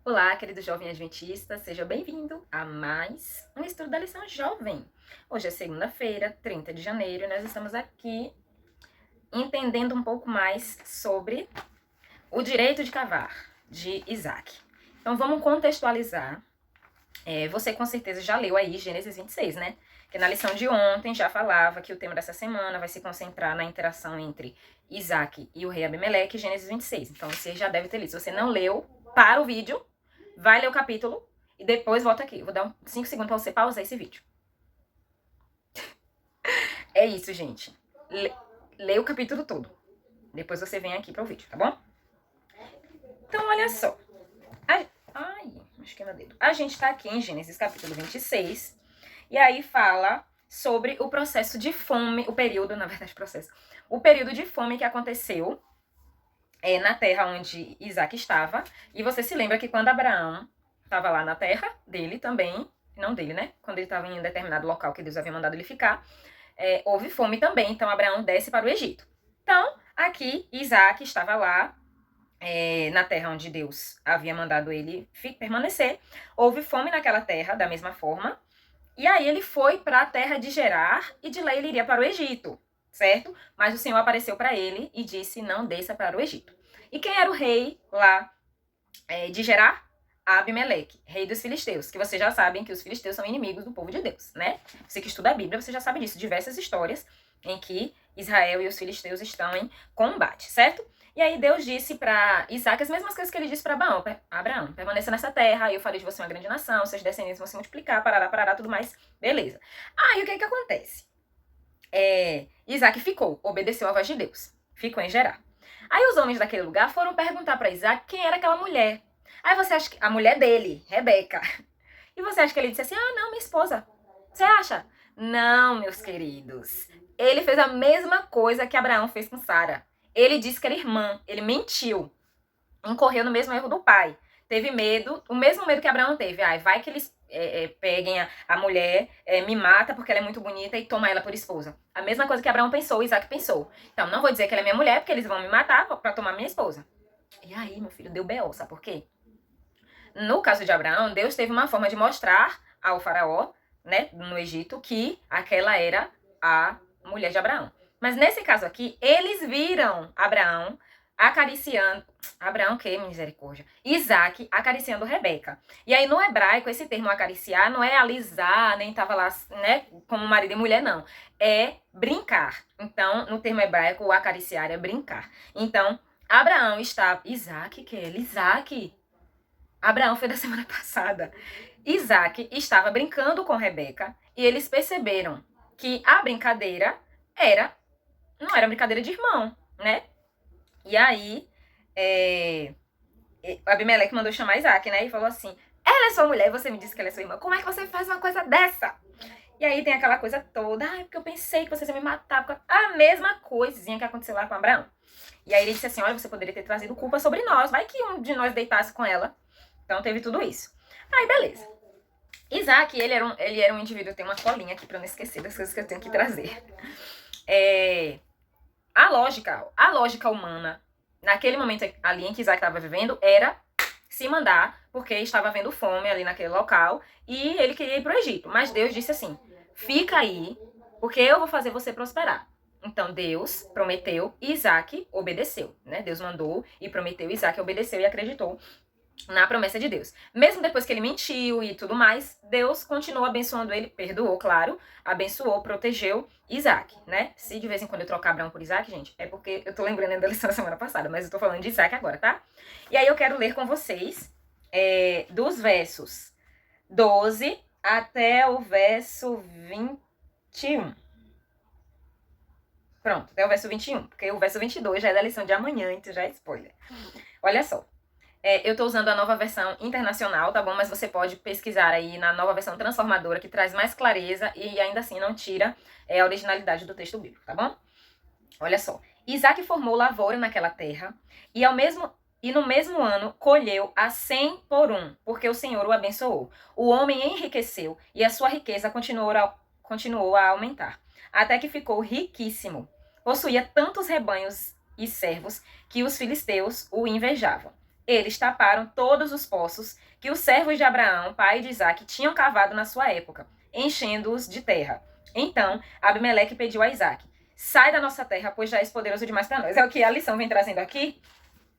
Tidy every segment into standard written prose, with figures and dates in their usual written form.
Olá, querido jovem adventista, seja bem-vindo a mais um estudo da lição jovem. Hoje é segunda-feira, 30 de janeiro, e nós estamos aqui entendendo um pouco mais sobre o direito de cavar, de Isaac. Então vamos contextualizar. Você com certeza já leu aí Gênesis 26, né? Que na lição de ontem já falava que o tema dessa semana vai se concentrar na interação entre Isaac e o rei Abimeleque, Gênesis 26. Então você já deve ter lido. Se você não leu, para o vídeo, vai ler o capítulo e depois volta aqui. Eu vou dar 5 segundos para você pausar esse vídeo. É isso, gente. Lê o capítulo todo. Depois você vem aqui para o vídeo, tá bom? Então, olha só. Ai, machuquei meu dedo. A gente tá aqui em Gênesis capítulo 26. E aí fala sobre o processo de fome, o período de fome que aconteceu na terra onde Isaac estava. E você se lembra que quando Abraão estava lá na terra dele também, não dele, né? Quando ele estava em um determinado local que Deus havia mandado ele ficar, houve fome também. Então Abraão desce para o Egito. Então, aqui Isaac estava lá, na terra onde Deus havia mandado ele permanecer. Houve fome naquela terra, da mesma forma. E aí ele foi para a terra de Gerar e de lá ele iria para o Egito, certo? Mas o Senhor apareceu para ele e disse, não desça para o Egito. E quem era o rei lá de Gerar? Abimeleque, rei dos filisteus, que vocês já sabem que os filisteus são inimigos do povo de Deus, né? Você que estuda a Bíblia, você já sabe disso, diversas histórias em que Israel e os filisteus estão em combate, certo? E aí Deus disse para Isaac as mesmas coisas que ele disse para Abraão, permaneça nessa terra, eu farei de você uma grande nação, seus descendentes vão se multiplicar, parará, tudo mais, beleza. Aí o que acontece? Isaac obedeceu a voz de Deus, ficou em Gerar. Aí os homens daquele lugar foram perguntar para Isaac quem era aquela mulher. Aí você acha que a mulher dele, Rebeca. E você acha que ele disse assim, não, minha esposa. Você acha? Não, meus queridos. Ele fez a mesma coisa que Abraão fez com Sara. Ele disse que era irmã, ele mentiu, incorreu no mesmo erro do pai. Teve medo, o mesmo medo que Abraão teve. Vai que eles peguem a mulher, me mata porque ela é muito bonita e toma ela por esposa. A mesma coisa que Abraão pensou, Isaac pensou. Então, não vou dizer que ela é minha mulher porque eles vão me matar pra tomar minha esposa. E aí, meu filho, deu B.O., sabe por quê? No caso de Abraão, Deus teve uma forma de mostrar ao faraó, né, no Egito, que aquela era a mulher de Abraão. Mas nesse caso aqui, eles viram Abraão acariciando... Abraão que misericórdia? Isaac acariciando Rebeca. E aí no hebraico, esse termo acariciar não é alisar, nem tava lá, né, como marido e mulher, não. É brincar. Então, no termo hebraico, o acariciar é brincar. Então, Abraão está... Isaac, que ele? Isaac... Abraão foi da semana passada. Isaac estava brincando com Rebeca e eles perceberam que a brincadeira não era brincadeira de irmão, né? E aí, Abimeleque mandou chamar Isaac, né? E falou assim, ela é sua mulher, você me disse que ela é sua irmã, como é que você faz uma coisa dessa? E aí tem aquela coisa toda, porque eu pensei que você ia me matar, a mesma coisinha que aconteceu lá com Abraão. E aí ele disse assim, olha, você poderia ter trazido culpa sobre nós, vai que um de nós deitasse com ela. Então teve tudo isso. Aí beleza. Isaac, ele era um indivíduo, tem uma colinha aqui pra não esquecer das coisas que eu tenho que trazer. A lógica humana, naquele momento ali em que Isaac estava vivendo, era se mandar, porque estava havendo fome ali naquele local, e ele queria ir pro Egito. Mas Deus disse assim, fica aí, porque eu vou fazer você prosperar. Então Deus prometeu e Isaac obedeceu, né? Deus mandou e prometeu, Isaac obedeceu e acreditou na promessa de Deus. Mesmo depois que ele mentiu e tudo mais, Deus continuou abençoando ele, perdoou, claro, abençoou, protegeu Isaac, né? Se de vez em quando eu trocar Abraão por Isaac, gente, é porque eu tô lembrando da lição da semana passada, mas eu tô falando de Isaac agora, tá? E aí eu quero ler com vocês dos versos 12 até o verso 21. Pronto, até o verso 21, porque o verso 22 já é da lição de amanhã, então já é spoiler. Olha só. Eu tô usando a nova versão internacional, tá bom? Mas você pode pesquisar aí na nova versão transformadora, que traz mais clareza e ainda assim não tira a originalidade do texto bíblico, tá bom? Olha só. Isaac formou lavoura naquela terra e no mesmo ano colheu a 100 por um, porque o Senhor o abençoou. O homem enriqueceu e a sua riqueza continuou a aumentar, até que ficou riquíssimo. Possuía tantos rebanhos e servos que os filisteus o invejavam. eles taparam todos os poços que os servos de Abraão, pai de Isaque, tinham cavado na sua época, enchendo-os de terra. Então, Abimeleque pediu a Isaque: sai da nossa terra, pois já és poderoso demais para nós. É o que a lição vem trazendo aqui.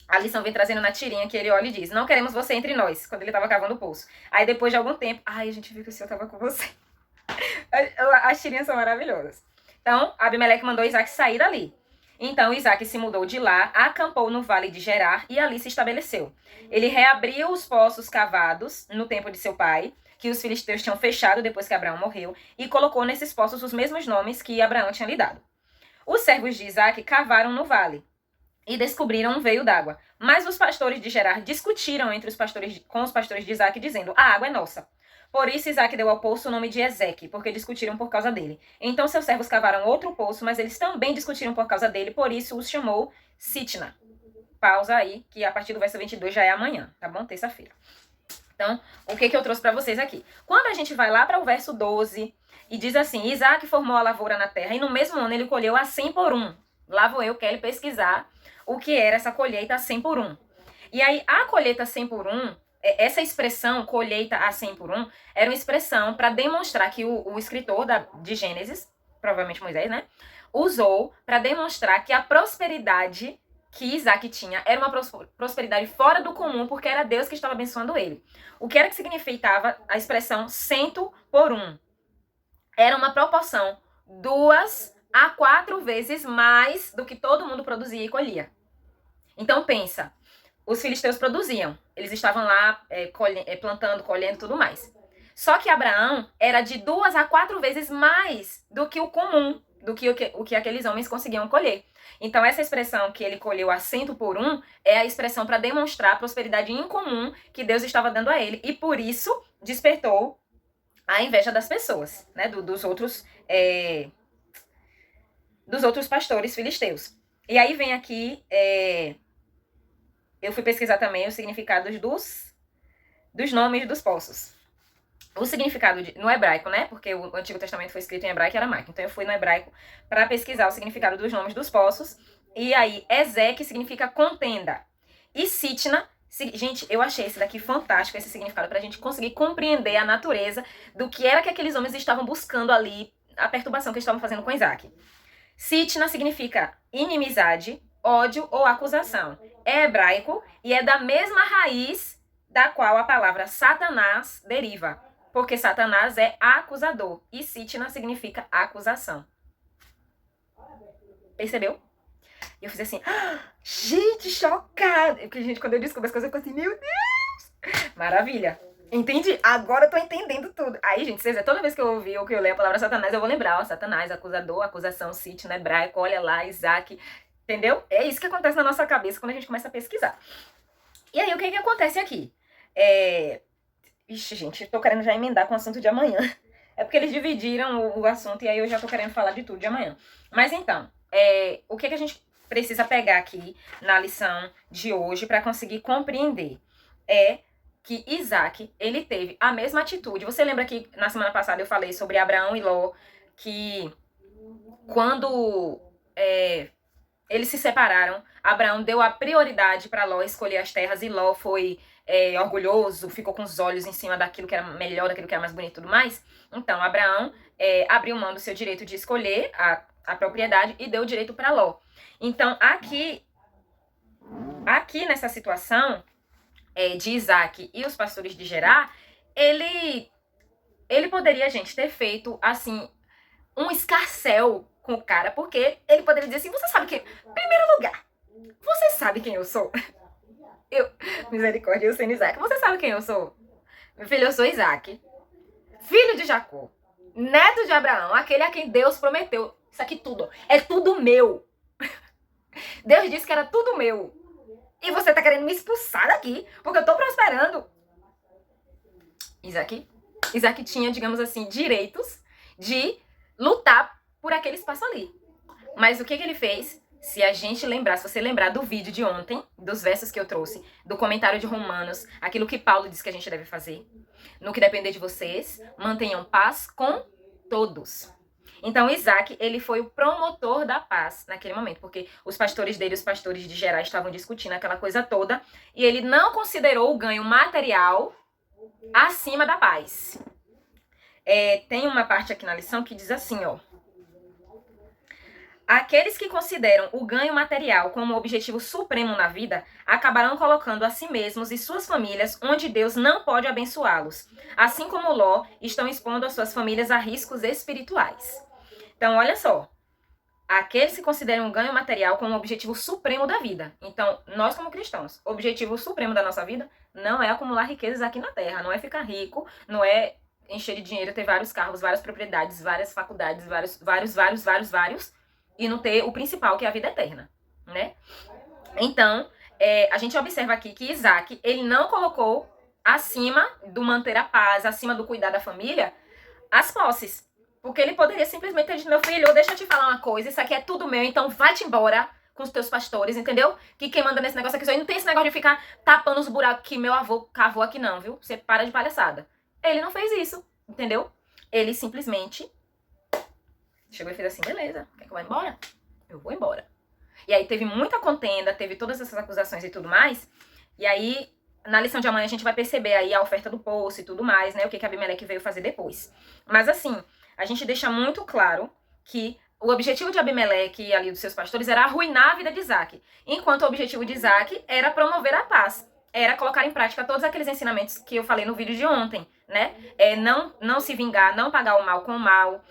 A lição vem trazendo na tirinha que ele olha e diz: não queremos você entre nós, quando ele estava cavando o poço. Aí depois de algum tempo, ai, a gente viu que o Senhor estava com você. As tirinhas são maravilhosas. Então, Abimeleque mandou Isaque sair dali. Então, Isaque se mudou de lá, acampou no vale de Gerar e ali se estabeleceu. Ele reabriu os poços cavados no tempo de seu pai, que os filisteus tinham fechado depois que Abraão morreu, e colocou nesses poços os mesmos nomes que Abraão tinha lhe dado. Os servos de Isaque cavaram no vale e descobriram um veio d'água. Mas os pastores de Gerar discutiram com os pastores de Isaque, dizendo: a água é nossa. Por isso Isaque deu ao poço o nome de Ezeque, porque discutiram por causa dele. Então seus servos cavaram outro poço, mas eles também discutiram por causa dele, por isso os chamou Sitna. Pausa aí, que a partir do verso 22 já é amanhã, tá bom? Terça-feira. Então, o que eu trouxe para vocês aqui? Quando a gente vai lá para o verso 12 e diz assim: Isaque formou a lavoura na terra e no mesmo ano ele colheu a 100 por 1. Lá vou eu, Kelly, pesquisar o que era essa colheita a 100 por 1. E aí, a colheita 100 por 1, essa expressão, colheita a 100 por 1, era uma expressão para demonstrar que o escritor de Gênesis, provavelmente Moisés, né, usou para demonstrar que a prosperidade que Isaque tinha era uma prosperidade fora do comum, porque era Deus que estava abençoando ele. O que era que significava a expressão 100 por 1? Era uma proporção 2 a 4 vezes mais do que todo mundo produzia e colhia. Então pensa, os filisteus produziam, eles estavam lá plantando, colhendo, tudo mais. Só que Abraão era de 2 a 4 vezes mais do que o comum, do que o que aqueles homens conseguiam colher. Então essa expressão que ele colheu a 100 por 1 é a expressão para demonstrar a prosperidade incomum que Deus estava dando a ele. E por isso despertou a inveja das pessoas, né, dos outros pastores filisteus. E aí vem aqui, eu fui pesquisar também os significados dos nomes dos poços. O significado no hebraico, né? Porque o Antigo Testamento foi escrito em hebraico e aramaico. Então eu fui no hebraico para pesquisar o significado dos nomes dos poços. E aí, Ezeque significa contenda. E Sitna, gente, eu achei esse daqui fantástico, esse significado, pra gente conseguir compreender a natureza do que era que aqueles homens estavam buscando ali, a perturbação que eles estavam fazendo com Isaque. Sitna significa inimizade, ódio ou acusação. É hebraico e é da mesma raiz da qual a palavra Satanás deriva. Porque Satanás é acusador e Sitna significa acusação. Percebeu? E eu fiz assim, gente, chocada. Porque, gente, quando eu descubro as coisas, eu fico assim, meu Deus. Maravilha. Entendi? Agora eu tô entendendo tudo. Aí, gente, vocês, toda vez que eu ouvir ou que eu ler a palavra Satanás, eu vou lembrar, ó, Satanás, acusador, acusação, Sitna, hebraico, olha lá, Isaque. Entendeu? É isso que acontece na nossa cabeça quando a gente começa a pesquisar. E aí, o que acontece aqui? Ixi, gente, eu tô querendo já emendar com o assunto de amanhã. É porque eles dividiram o assunto e aí eu já tô querendo falar de tudo de amanhã. Mas então, o que a gente precisa pegar aqui na lição de hoje para conseguir compreender é que Isaque, ele teve a mesma atitude. Você lembra que na semana passada eu falei sobre Abraão e Ló, que quando eles se separaram, Abraão deu a prioridade para Ló escolher as terras e Ló foi orgulhoso, ficou com os olhos em cima daquilo que era melhor, daquilo que era mais bonito e tudo mais. Então, Abraão abriu mão do seu direito de escolher a propriedade e deu o direito para Ló. Então, aqui nessa situação de Isaque e os pastores de Gerar, ele poderia, gente, ter feito, assim, um escarcéu com o cara, porque ele poderia dizer assim, você sabe que, em primeiro lugar, você sabe quem eu sou? Misericórdia, eu sendo Isaque, você sabe quem eu sou? Meu filho, eu sou Isaque, filho de Jacó, neto de Abraão, aquele a quem Deus prometeu. Isso aqui tudo, é tudo meu. Deus disse que era tudo meu. E você tá querendo me expulsar daqui, porque eu tô prosperando. Isaque tinha, digamos assim, direitos de lutar por aquele espaço ali. Mas o que ele fez? Se a gente lembrar, se você lembrar do vídeo de ontem, dos versos que eu trouxe, do comentário de Romanos, aquilo que Paulo diz que a gente deve fazer, no que depender de vocês, mantenham paz com todos. Então, Isaac, ele foi o promotor da paz naquele momento, porque os pastores dele, os pastores de Gerar, estavam discutindo aquela coisa toda, e ele não considerou o ganho material acima da paz. Tem uma parte aqui na lição que diz assim, ó. Aqueles que consideram o ganho material como objetivo supremo na vida acabarão colocando a si mesmos e suas famílias onde Deus não pode abençoá-los. Assim como Ló, estão expondo as suas famílias a riscos espirituais. Então, olha só. Aqueles que consideram o ganho material como o objetivo supremo da vida. Então, nós como cristãos, o objetivo supremo da nossa vida não é acumular riquezas aqui na Terra, não é ficar rico, não é encher de dinheiro, ter vários carros, várias propriedades, várias faculdades, vários, e não ter o principal, que é a vida eterna, né? Então, a gente observa aqui que Isaac, ele não colocou acima do manter a paz, acima do cuidar da família, as posses. Porque ele poderia simplesmente ter dito, meu filho, deixa eu te falar uma coisa, isso aqui é tudo meu, então vai-te embora com os teus pastores, entendeu? Que quem manda nesse negócio aqui, isso aí não tem esse negócio de ficar tapando os buracos que meu avô cavou aqui não, viu? Você para de palhaçada. Ele não fez isso, entendeu? Ele simplesmente chegou e fez assim, beleza, quer que eu vá embora? Eu vou embora. E aí teve muita contenda, teve todas essas acusações e tudo mais, e aí na lição de amanhã a gente vai perceber aí a oferta do poço e tudo mais, né? O que Abimeleque veio fazer depois. Mas assim, a gente deixa muito claro que o objetivo de Abimeleque e ali dos seus pastores era arruinar a vida de Isaac, enquanto o objetivo de Isaac era promover a paz, era colocar em prática todos aqueles ensinamentos que eu falei no vídeo de ontem, né? Não se vingar, não pagar o mal com o mal,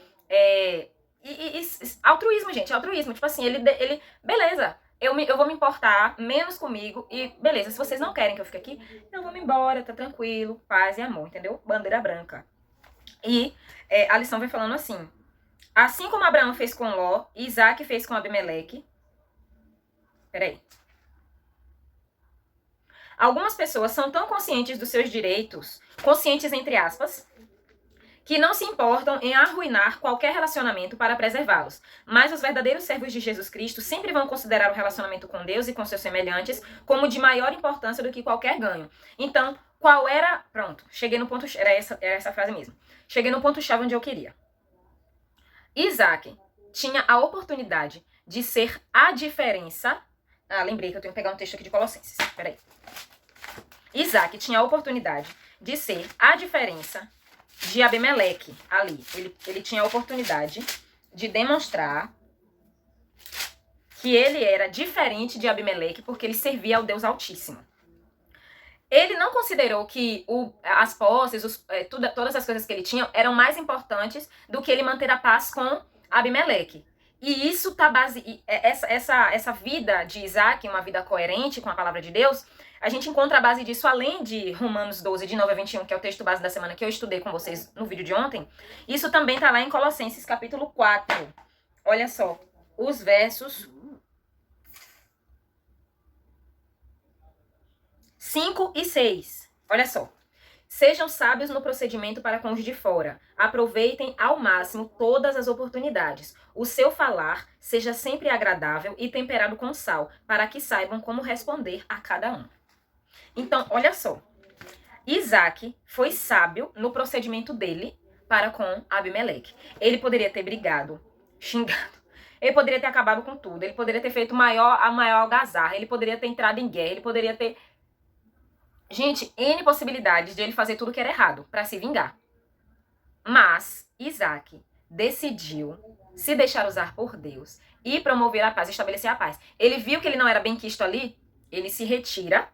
altruísmo, gente, altruísmo. Tipo assim, ele beleza, eu vou me importar menos comigo e beleza, se vocês não querem que eu fique aqui, eu vou me embora, tá tranquilo, paz e amor, entendeu? Bandeira branca. E a lição vai falando assim, assim como Abraão fez com Ló, Isaac fez com Abimeleque. Peraí. Algumas pessoas são tão conscientes dos seus direitos, conscientes entre aspas, que não se importam em arruinar qualquer relacionamento para preservá-los. Mas os verdadeiros servos de Jesus Cristo sempre vão considerar o relacionamento com Deus e com seus semelhantes como de maior importância do que qualquer ganho. Então, qual era... Pronto, cheguei no ponto... Era essa frase mesmo. Cheguei no ponto-chave onde eu queria. Isaac tinha a oportunidade de ser a diferença... lembrei que eu tenho que pegar um texto aqui de Colossenses. Peraí. Isaac tinha a oportunidade de ser a diferença de Abimeleque ali. Ele tinha a oportunidade de demonstrar que ele era diferente de Abimeleque porque ele servia ao Deus Altíssimo. Ele não considerou que as posses, todas as coisas que ele tinha eram mais importantes do que ele manter a paz com Abimeleque. E isso tá essa vida de Isaac, uma vida coerente com a palavra de Deus, a gente encontra a base disso além de Romanos 12, de 9 a 21, que é o texto base da semana que eu estudei com vocês no vídeo de ontem. Isso também tá lá em Colossenses capítulo 4. Olha só, os versos 5 e 6. Olha só. Sejam sábios no procedimento para com os de fora. Aproveitem ao máximo todas as oportunidades. O seu falar seja sempre agradável e temperado com sal, para que saibam como responder a cada um. Então, olha só. Isaac foi sábio no procedimento dele para com Abimeleque. Ele poderia ter brigado, xingado. Ele poderia ter acabado com tudo. Ele poderia ter feito a maior algazarra. Ele poderia ter entrado em guerra. Ele poderia ter... Gente, N possibilidades de ele fazer tudo que era errado para se vingar. Mas Isaac decidiu se deixar usar por Deus e promover a paz, estabelecer a paz. Ele viu que ele não era bem quisto ali, ele se retira,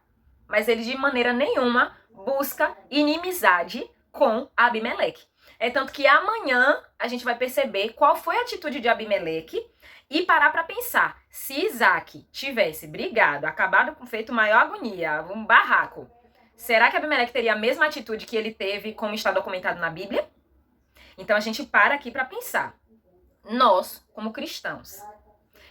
mas ele de maneira nenhuma busca inimizade com Abimeleque. É tanto que amanhã a gente vai perceber qual foi a atitude de Abimeleque e parar para pensar. Se Isaac tivesse brigado, acabado com feito maior agonia, um barraco, será que Abimeleque teria a mesma atitude que ele teve, como está documentado na Bíblia? Então a gente para aqui para pensar. Nós, como cristãos,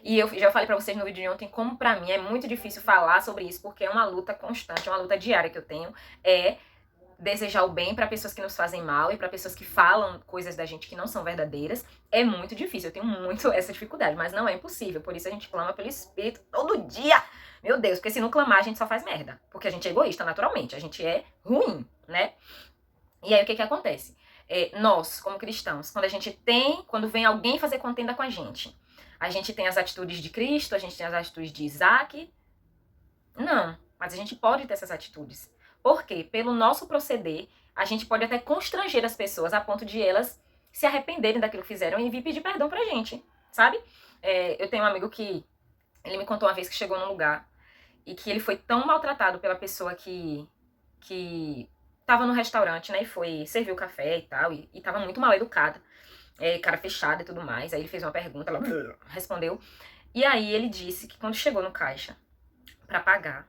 e eu já falei para vocês no vídeo de ontem como para mim é muito difícil falar sobre isso, porque é uma luta constante, uma luta diária que eu tenho, desejar o bem para pessoas que nos fazem mal e para pessoas que falam coisas da gente que não são verdadeiras. É muito difícil, eu tenho muito essa dificuldade, mas não é impossível, por isso a gente clama pelo Espírito todo dia. Meu Deus, porque se não clamar a gente só faz merda, porque a gente é egoísta naturalmente, a gente é ruim, né? E aí o que acontece? nós, como cristãos, quando vem alguém fazer contenda com a gente tem as atitudes de Cristo, a gente tem as atitudes de Isaac. Não, mas a gente pode ter essas atitudes. Por quê? Pelo nosso proceder, a gente pode até constranger as pessoas a ponto de elas se arrependerem daquilo que fizeram e vir pedir perdão pra gente, sabe? Eu tenho um amigo que, ele me contou uma vez que chegou num lugar e que ele foi tão maltratado pela pessoa que tava no restaurante, né, e foi servir o café e tal, e tava muito mal educada, cara fechada e tudo mais. Aí ele fez uma pergunta, ela respondeu, e aí ele disse que quando chegou no caixa pra pagar,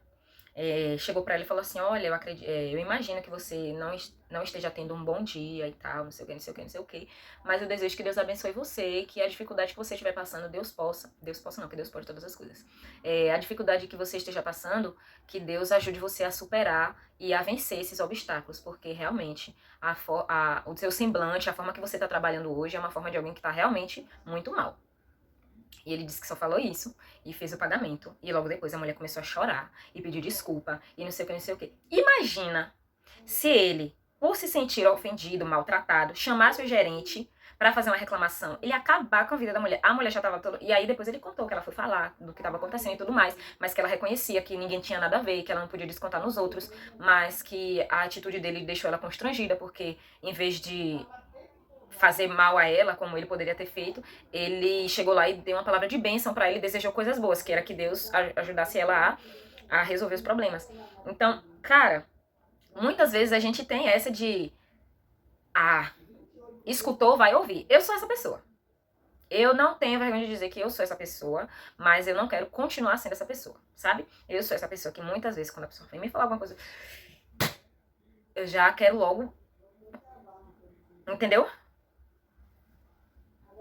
chegou pra ela e falou assim, olha, eu imagino que você não esteja tendo um bom dia e tal, não sei o que, não sei o que, não sei o que, mas eu desejo que Deus abençoe você, que a dificuldade que você estiver passando, Deus possa não, que Deus pode todas as coisas, a dificuldade que você esteja passando, que Deus ajude você a superar e a vencer esses obstáculos, porque realmente o seu semblante, a forma que você tá trabalhando hoje é uma forma de alguém que tá realmente muito mal. E ele disse que só falou isso e fez o pagamento. E logo depois a mulher começou a chorar e pediu desculpa e não sei o que, não sei o que. Imagina se ele, por se sentir ofendido, maltratado, chamasse o gerente pra fazer uma reclamação, ele ia acabar com a vida da mulher. A mulher já tava toda... E aí depois ele contou que ela foi falar do que tava acontecendo e tudo mais, mas que ela reconhecia que ninguém tinha nada a ver, que ela não podia descontar nos outros, mas que a atitude dele deixou ela constrangida, porque em vez de fazer mal a ela, como ele poderia ter feito, ele chegou lá e deu uma palavra de bênção pra ele, desejou coisas boas, que era que Deus ajudasse ela a resolver os problemas. Então, cara, muitas vezes a gente tem essa de, escutou, vai ouvir. Eu sou essa pessoa. Eu não tenho vergonha de dizer que eu sou essa pessoa, mas eu não quero continuar sendo essa pessoa, sabe? Eu sou essa pessoa que muitas vezes, quando a pessoa vem me falar alguma coisa, eu já quero logo, entendeu?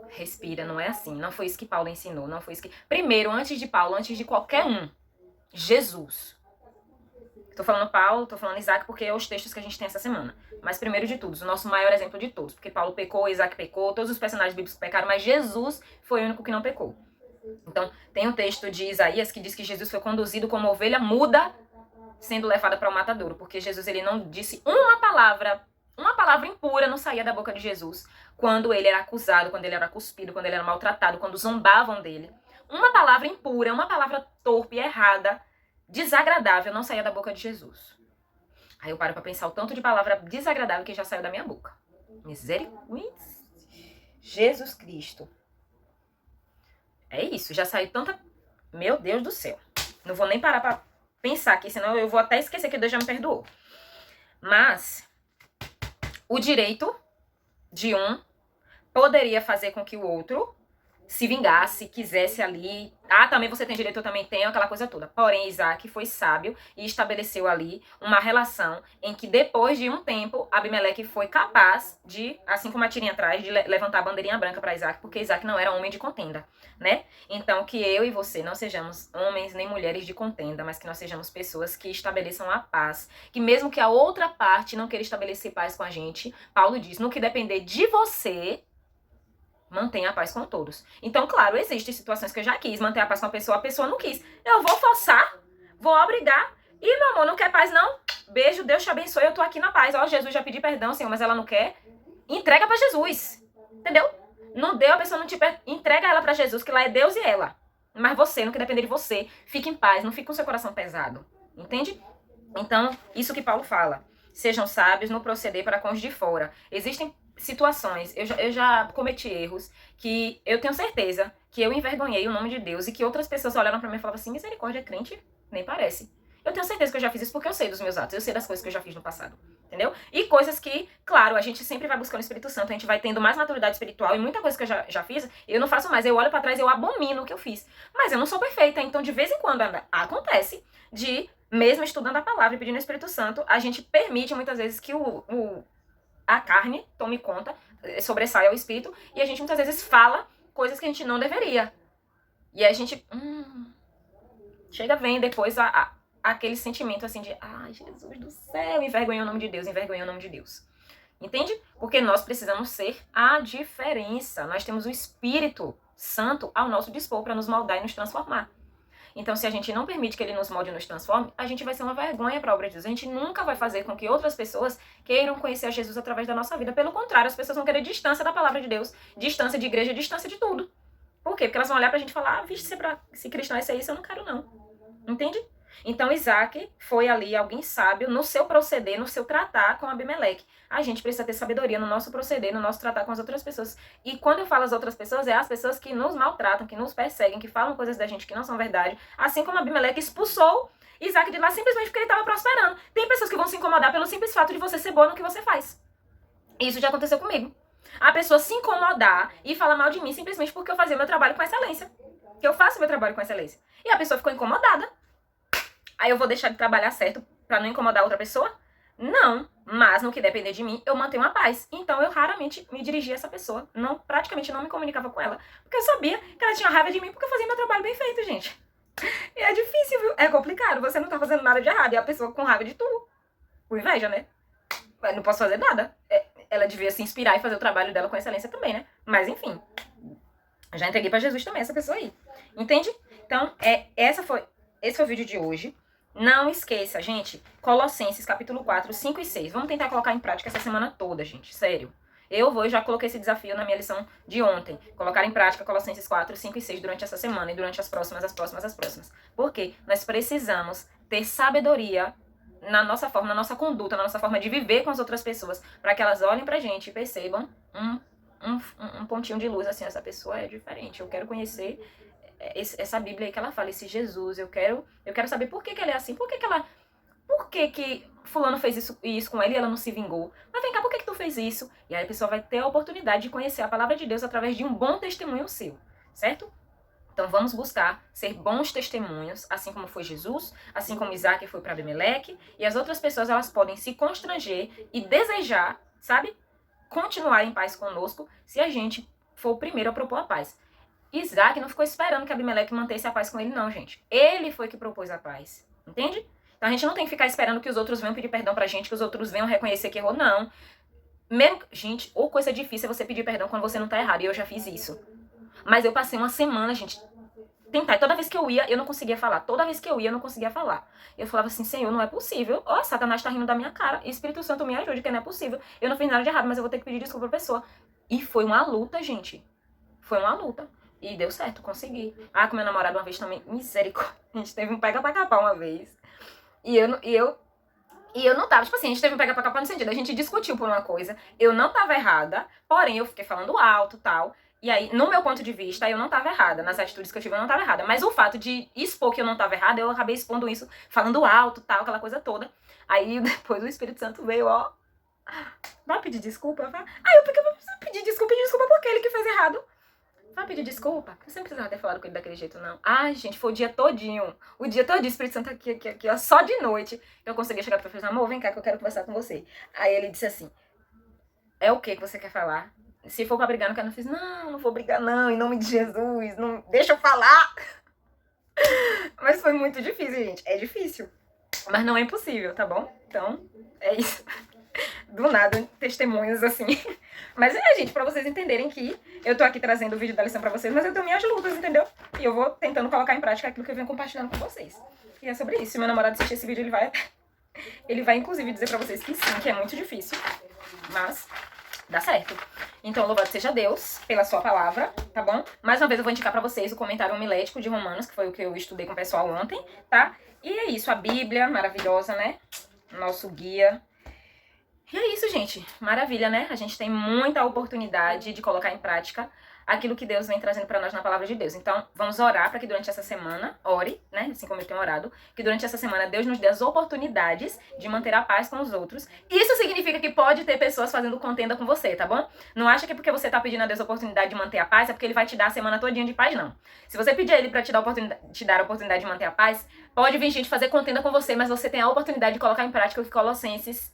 Respira, não é assim. Não foi isso que Paulo ensinou, não foi isso que... Primeiro, antes de Paulo, antes de qualquer um, Jesus. Tô falando Paulo, tô falando Isaac, porque é os textos que a gente tem essa semana. Mas primeiro de todos, o nosso maior exemplo de todos. Porque Paulo pecou, Isaac pecou, todos os personagens bíblicos pecaram, mas Jesus foi o único que não pecou. Então, tem um texto de Isaías que diz que Jesus foi conduzido como ovelha muda, sendo levada para o matadouro. Porque Jesus, ele não disse uma palavra impura não saía da boca de Jesus quando ele era acusado, quando ele era cuspido, quando ele era maltratado, quando zombavam dele. Uma palavra impura, uma palavra torpe, errada, desagradável não saía da boca de Jesus. Aí eu paro pra pensar o tanto de palavra desagradável que já saiu da minha boca. Misericórdia. Jesus Cristo. É isso, já saiu tanta... Meu Deus do céu. Não vou nem parar pra pensar aqui, senão eu vou até esquecer que Deus já me perdoou. Mas o direito de um poderia fazer com que o outro se vingasse, quisesse ali. Também você tem direito, eu também tenho, aquela coisa toda. Porém, Isaac foi sábio e estabeleceu ali uma relação em que depois de um tempo, Abimeleque foi capaz de, assim como a tirinha atrás, de levantar a bandeirinha branca para Isaac, porque Isaac não era homem de contenda, né? Então, que eu e você não sejamos homens nem mulheres de contenda, mas que nós sejamos pessoas que estabeleçam a paz. Que mesmo que a outra parte não queira estabelecer paz com a gente, Paulo diz, no que depender de você, mantenha a paz com todos. Então, claro, existem situações que eu já quis manter a paz com a pessoa não quis. Eu vou forçar, vou obrigar. E, meu amor, não quer paz, não? Beijo, Deus te abençoe, eu tô aqui na paz. Ó, Jesus já pedi perdão, Senhor, mas ela não quer. Entrega pra Jesus. Entendeu? Não deu, a pessoa não te entrega ela pra Jesus, que lá é Deus e ela. Mas você, no que depender de você, fique em paz, não fique com seu coração pesado. Entende? Então, isso que Paulo fala. Sejam sábios no proceder para com os de fora. Existem situações, eu já cometi erros que eu tenho certeza que eu envergonhei o nome de Deus e que outras pessoas olharam pra mim e falavam assim, misericórdia, crente? Nem parece. Eu tenho certeza que eu já fiz isso porque eu sei dos meus atos, eu sei das coisas que eu já fiz no passado, entendeu? E coisas que, claro, a gente sempre vai buscando o Espírito Santo, a gente vai tendo mais maturidade espiritual e muita coisa que eu já fiz, eu não faço mais, eu olho pra trás e eu abomino o que eu fiz. Mas eu não sou perfeita, então de vez em quando acontece de, mesmo estudando a palavra e pedindo o Espírito Santo, a gente permite muitas vezes que a carne tome conta, sobressaia ao espírito, e a gente muitas vezes fala coisas que a gente não deveria. E a gente... chega, vem depois aquele sentimento assim de... Ai, Jesus do céu, envergonhei o nome de Deus, envergonhei o nome de Deus. Entende? Porque nós precisamos ser a diferença. Nós temos o Espírito Santo ao nosso dispor para nos moldar e nos transformar. Então, se a gente não permite que ele nos molde e nos transforme, a gente vai ser uma vergonha para a obra de Deus. A gente nunca vai fazer com que outras pessoas queiram conhecer a Jesus através da nossa vida. Pelo contrário, as pessoas vão querer distância da palavra de Deus, distância de igreja, distância de tudo. Por quê? Porque elas vão olhar pra gente e falar, vixe, se cristão é isso, eu não quero não. Entende? Então, Isaac foi ali alguém sábio no seu proceder, no seu tratar com Abimeleque. A gente precisa ter sabedoria no nosso proceder, no nosso tratar com as outras pessoas. E quando eu falo as outras pessoas, é as pessoas que nos maltratam, que nos perseguem, que falam coisas da gente que não são verdade. Assim como Abimeleque expulsou Isaac de lá simplesmente porque ele estava prosperando. Tem pessoas que vão se incomodar pelo simples fato de você ser boa no que você faz. Isso já aconteceu comigo. A pessoa se incomodar e falar mal de mim simplesmente porque eu fazia meu trabalho com excelência. Que eu faço meu trabalho com excelência. E a pessoa ficou incomodada. Aí eu vou deixar de trabalhar certo pra não incomodar outra pessoa? Não, mas no que depender de mim, eu mantenho a paz. Então eu raramente me dirigia a essa pessoa, praticamente não me comunicava com ela, porque eu sabia que ela tinha raiva de mim porque eu fazia meu trabalho bem feito, gente. E é difícil, viu? É complicado, você não tá fazendo nada de errado e a pessoa com raiva de tu. Com inveja, né? Não posso fazer nada. Ela devia se inspirar e fazer o trabalho dela com excelência também, né? Mas enfim, já entreguei pra Jesus também essa pessoa aí. Entende? Então, esse foi o vídeo de hoje. Não esqueça, gente, Colossenses capítulo 4, 5 e 6. Vamos tentar colocar em prática essa semana toda, gente, sério. Eu já coloquei esse desafio na minha lição de ontem. Colocar em prática Colossenses 4, 5 e 6 durante essa semana e durante as próximas. Por quê? Nós precisamos ter sabedoria na nossa forma, na nossa conduta, na nossa forma de viver com as outras pessoas, para que elas olhem pra gente e percebam um pontinho de luz, assim, essa pessoa é diferente. Eu quero conhecer essa Bíblia aí que ela fala, esse Jesus, eu quero saber por que ela é assim, por que fulano fez isso com ela e ela não se vingou. Mas vem cá, por que tu fez isso? E aí a pessoa vai ter a oportunidade de conhecer a palavra de Deus através de um bom testemunho seu, certo? Então vamos buscar ser bons testemunhos, assim como foi Jesus, assim como Isaac foi para Abimeleque, e as outras pessoas elas podem se constranger e desejar, sabe? Continuar em paz conosco se a gente for o primeiro a propor a paz. Isaac não ficou esperando que Abimeleque mantesse a paz com ele, não, gente. Ele foi que propôs a paz. Entende? Então a gente não tem que ficar esperando que os outros venham pedir perdão pra gente, que os outros venham reconhecer que errou, não. Gente, ou coisa difícil é você pedir perdão quando você não tá errado. E eu já fiz isso. Mas eu passei uma semana, gente, tentar. Toda vez que eu ia, eu não conseguia falar. Eu falava assim, Senhor, não é possível. Ó, Satanás tá rindo da minha cara. Espírito Santo me ajude, que não é possível. Eu não fiz nada de errado, mas eu vou ter que pedir desculpa pra pessoa. E foi uma luta, gente. Foi uma luta. E deu certo, consegui. Ah, com meu namorado uma vez também, misericórdia. A gente teve um pega pra capar uma vez. E eu não tava, tipo assim, a gente teve um pega pra capar no sentido, a gente discutiu por uma coisa, eu não tava errada, porém eu fiquei falando alto e tal. E aí, no meu ponto de vista, eu não tava errada. Nas atitudes que eu tive, eu não tava errada. Mas o fato de expor que eu não tava errada, eu acabei expondo isso, falando alto, tal, aquela coisa toda. Aí, depois o Espírito Santo veio, ó. Vai pedir desculpa? Eu preciso pedir desculpa porque ele que fez errado. Vai pedir desculpa? Você não precisava ter falado com ele daquele jeito, não. Ai, gente, foi o dia todinho. O Espírito Santo aqui, ó, só de noite. Eu consegui chegar pra ele e falar, amor, vem cá que eu quero conversar com você. Aí ele disse assim, é o que você quer falar? Se for pra brigar, não fiz, não vou brigar não, em nome de Jesus, não, deixa eu falar. Mas foi muito difícil, gente, é difícil. Mas não é impossível, tá bom? Então, é isso. Do nada, testemunhos assim. Mas gente, pra vocês entenderem que eu tô aqui trazendo o vídeo da lição pra vocês, mas eu tenho minhas lutas, entendeu? E eu vou tentando colocar em prática aquilo que eu venho compartilhando com vocês. E é sobre isso. Se meu namorado assistir esse vídeo, ele vai inclusive dizer pra vocês que sim, que é muito difícil, mas dá certo. Então, louvado seja Deus pela sua palavra, tá bom? Mais uma vez eu vou indicar pra vocês o comentário homilético de Romanos, que foi o que eu estudei com o pessoal ontem, tá? E é isso, a Bíblia, maravilhosa, né? Nosso guia. E é isso, gente. Maravilha, né? A gente tem muita oportunidade de colocar em prática aquilo que Deus vem trazendo pra nós na palavra de Deus. Então, vamos orar para que durante essa semana, ore, né? Assim como eu tenho orado, que durante essa semana Deus nos dê as oportunidades de manter a paz com os outros. Isso significa que pode ter pessoas fazendo contenda com você, tá bom? Não acha que porque você tá pedindo a Deus a oportunidade de manter a paz, é porque ele vai te dar a semana todinha de paz, não. Se você pedir a ele pra te dar a oportunidade de manter a paz, pode vir gente fazer contenda com você, mas você tem a oportunidade de colocar em prática o que Colossenses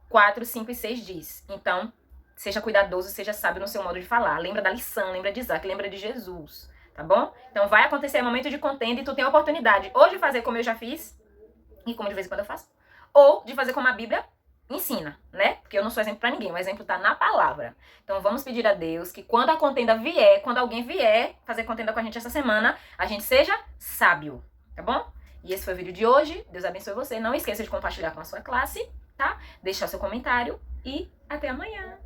4, 5 e 6 diz. Então, seja cuidadoso, seja sábio no seu modo de falar. Lembra da lição, lembra de Isaac, lembra de Jesus, tá bom? Então vai acontecer momento de contenda e tu tem a oportunidade ou de fazer como eu já fiz, e como de vez em quando eu faço, ou de fazer como a Bíblia ensina, né? Porque eu não sou exemplo pra ninguém, o exemplo tá na palavra. Então vamos pedir a Deus que quando a contenda vier, quando alguém vier fazer contenda com a gente essa semana, a gente seja sábio. tá bom? E esse foi o vídeo de hoje. Deus abençoe você. Não esqueça de compartilhar com a sua classe, tá? Deixar seu comentário e até amanhã.